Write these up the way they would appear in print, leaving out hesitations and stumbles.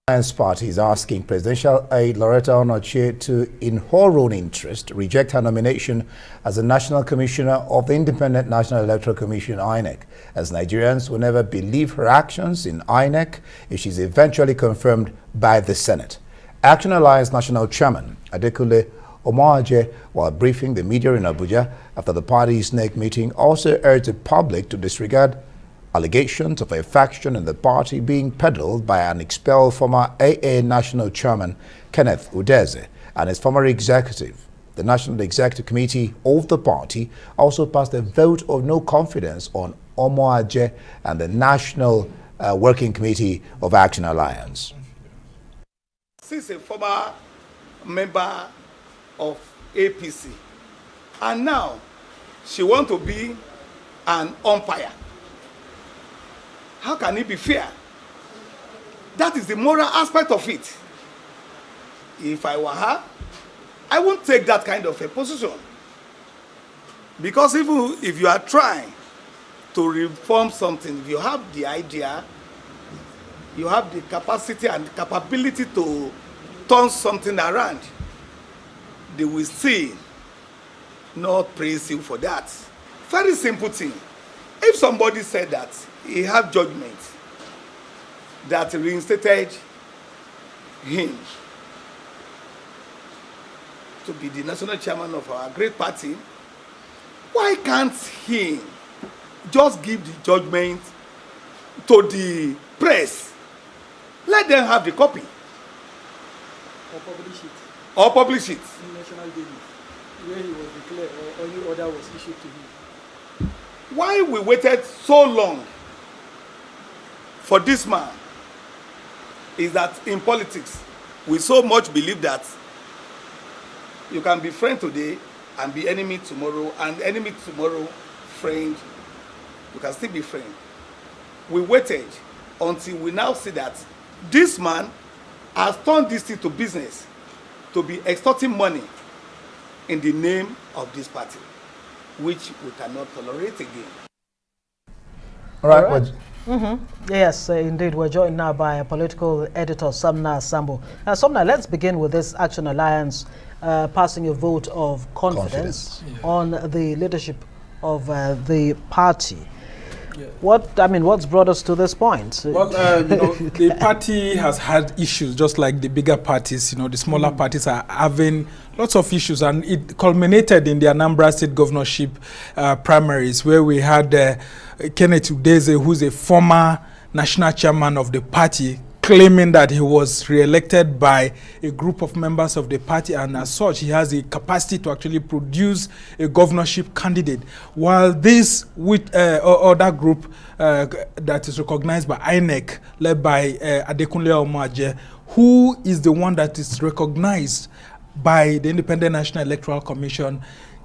Alliance Party is asking presidential aide Loretta Onochie to, in her own interest, reject her nomination as the National Commissioner of the Independent National Electoral Commission, INEC, as Nigerians will never believe her actions in INEC if she's eventually confirmed by the Senate. Action Alliance National Chairman Adekunle Omoaje, while briefing the media in Abuja after the party's NEC meeting, also urged the public to disregard allegations of a faction in the party being peddled by an expelled former AA National Chairman Kenneth Udeze and his former executive. The National Executive Committee of the party also passed a vote of no confidence on Omoaje and the National Working Committee of Action Alliance. She's a former member of APC, and now she wants to be an umpire. How can it be fair? That is the moral aspect of it. If I were her, I won't take that kind of a position. Because even if you are trying to reform something, if you have the idea, you have the capacity and capability to turn something around, they will still not praise you for that. Very simple thing. If somebody said that he had judgment that reinstated him to be the national chairman of our great party, why can't he just give the judgment to the press? Let them have the copy. Or publish it. Or publish it. In National Daily, where he was declared or any order was issued to him. Why we waited so long for this man is that in politics, we so much believe that you can be friend today and be enemy tomorrow, and enemy tomorrow, friend, you can still be friend. We waited until we now see that this man has turned this thing to business, to be extorting money in the name of this party, which we cannot tolerate again. All right. Yes, indeed. We're joined now by political editor Sumner Sambo. Sumner, let's begin with this Action Alliance passing a vote of confidence. On the leadership of the party. Yeah. What's brought us to this point? Well, the party has had issues, just like the bigger parties. The smaller parties are having lots of issues, and it culminated in the Anambra State governorship primaries, where we had Kenneth Udeze, who's a former national chairman of the party, claiming that he was re-elected by a group of members of the party, and as such, he has the capacity to actually produce a governorship candidate. While this with other group that is recognized by INEC, led by Adekunle Omoaje, who is the one that is recognized by the Independent National Electoral Commission,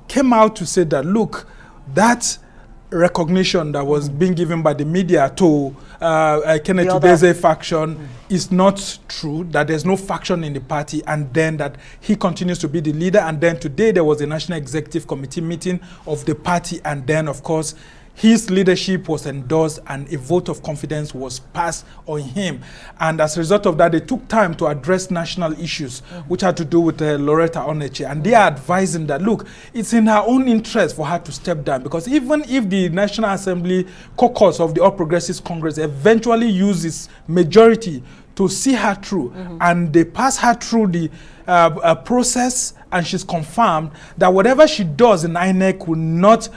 came out to say that, look, that recognition that was being given by the media to Kenneth Udeze faction is not true, that there's no faction in the party, and then that he continues to be the leader. And then today there was a National Executive Committee meeting of the party, and then of course his leadership was endorsed and a vote of confidence was passed on him. And as a result of that, they took time to address national issues, which had to do with Loretta Onochie. And they are advising that, look, it's in her own interest for her to step down, because even if the National Assembly caucus of the All Progressives Congress eventually uses majority to see her through, and they pass her through the process, and she's confirmed that whatever she does in INEC will not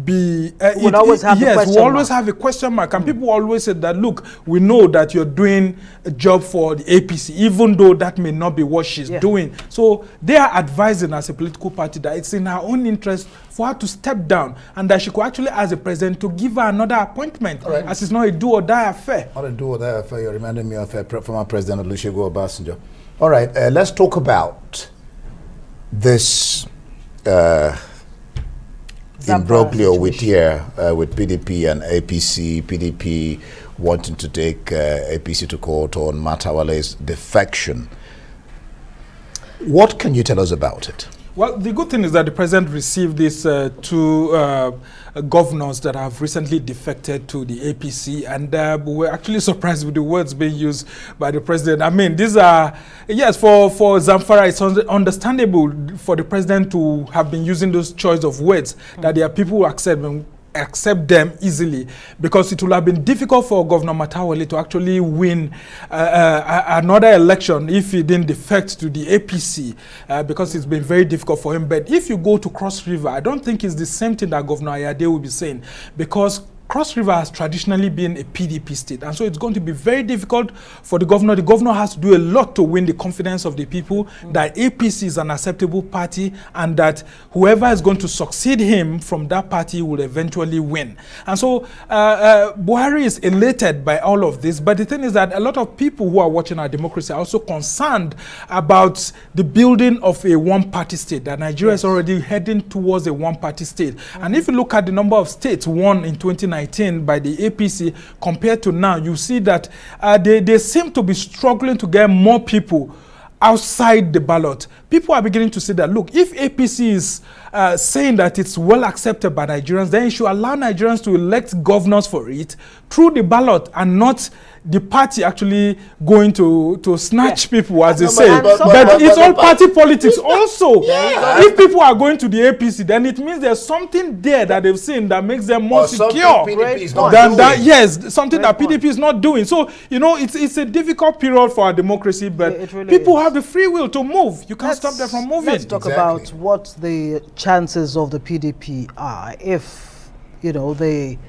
be we'll always have a question mark, and people always say that, look, we know that you're doing a job for the APC, even though that may not be what she's doing. So they are advising as a political party that it's in her own interest for her to step down, and that she could actually ask the president to give her another appointment, as it's not a do or die affair. Not a do or die affair. You're reminding me of former President Olusegun Obasanjo. All right, let's talk about this imbroglio with PDP and APC. PDP wanting to take APC to court on Matawalle's defection. What can you tell us about it? Well, the good thing is that the president received these two governors that have recently defected to the APC, and we were actually surprised with the words being used by the president. I mean, these are, yes, for Zamfara, it's understandable for the president to have been using those choice of words, that there are people who accept them easily, because it would have been difficult for Governor Matawalle to actually win another election if he didn't defect to the APC, because it's been very difficult for him. But if you go to Cross River, I don't think it's the same thing that Governor Ayade will be saying, because Cross River has traditionally been a PDP state, and so it's going to be very difficult for the governor. The governor has to do a lot to win the confidence of the people that APC is an acceptable party, and that whoever is going to succeed him from that party will eventually win. And so Buhari is elated by all of this, but the thing is that a lot of people who are watching our democracy are also concerned about the building of a one-party state, that Nigeria is already heading towards a one-party state. And if you look at the number of states won in 2019 by the APC compared to now, you see that they seem to be struggling to get more people outside the ballot. People are beginning to see that, look, if APC is saying that it's well accepted by Nigerians, then it should allow Nigerians to elect governors for it through the ballot, and not the party actually going to snatch people, as they say. But it's all party politics also. If people are going to the APC, then it means there's something there that they've seen that makes them more secure than that. Yes, something that PDP is not doing. So, you know, it's a difficult period for our democracy, but really people have the free will to move. You can't stop them from moving. Let's talk about what the chances of the PDP are if, you know, they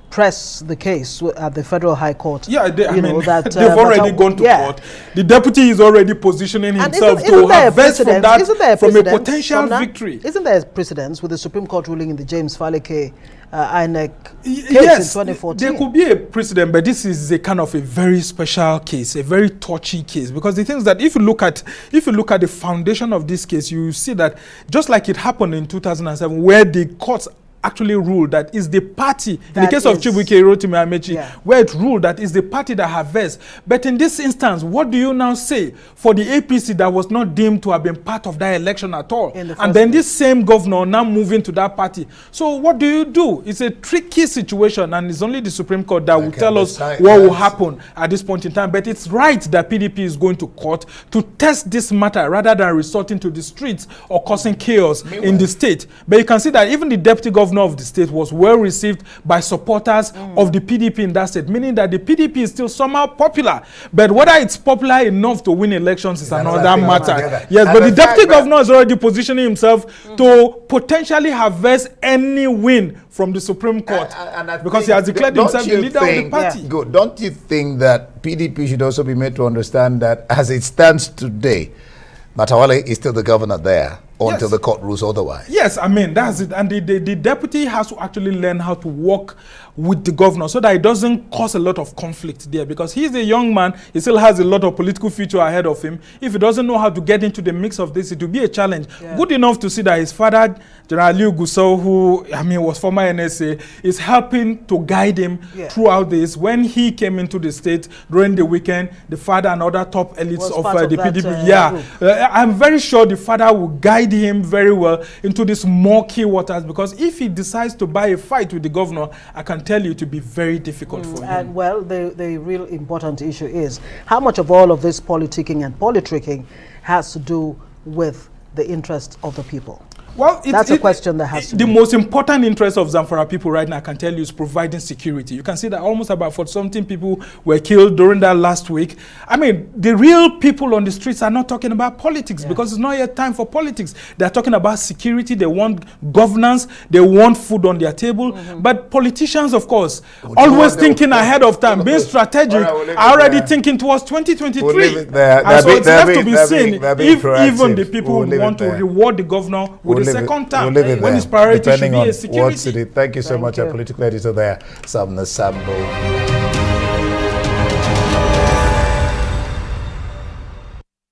press the case at the Federal High Court. Yeah, they've already gone to court. The deputy is already positioning himself to harvest from that, from a potential victory. Isn't there precedence with the Supreme Court ruling in the James Faleke INEC case in 2014? There could be a precedent, but this is a kind of a very special case, a very touchy case, because the thing is that if you look at the foundation of this case, you see that just like it happened in 2007, where the courts actually ruled that is the party, in the case of Chibuike Rotimi Amechi, where it ruled that is the party that harvests. But in this instance, what do you now say for the APC that was not deemed to have been part of that election at all? And then this same governor now moving to that party. So what do? It's a tricky situation, and it's only the Supreme Court that will tell us what will happen at this point in time. But it's right that PDP is going to court to test this matter rather than resorting to the streets or causing chaos in the state. But you can see that even the deputy governor of the state was well received by supporters of the PDP in that state, meaning that the PDP is still somehow popular. But whether it's popular enough to win elections is another matter. Yes, but the deputy governor is already positioning himself to potentially harvest any win from the Supreme Court, because he has declared himself the leader of the party. Good. Don't you think that PDP should also be made to understand that as it stands today, Matawalle is still the governor there until the court rules otherwise? Yes, I mean, that's it. And the deputy has to actually learn how to work with the governor so that it doesn't cause a lot of conflict there, because he's a young man. He still has a lot of political future ahead of him. If he doesn't know how to get into the mix of this, it will be a challenge. Good enough to see that his father, General Liu Gusau, who, I mean, was former NSA, is helping to guide him throughout this. When he came into the state during the weekend, the father and other top elites of the PDP, I'm very sure the father will guide him very well into these murky waters, because if he decides to buy a fight with the governor, I can tell you to be very difficult for him. And well, the real important issue is how much of all of this politicking and politricking has to do with the interest of the people. Well, that's a question that has to be. The most important interest of Zamfara people right now, I can tell you, is providing security. You can see that almost about 40-something people were killed during that last week. I mean, the real people on the streets are not talking about politics, because it's not yet time for politics. They're talking about security. They want governance. They want food on their table. But politicians, of course, always thinking ahead of time, being strategic, are already thinking towards 2023. And so it's left to be seen if even the people want to reward the governor with the second time, when his priority should be a security. Thank you so much, our political editor there, Sumner Sambo.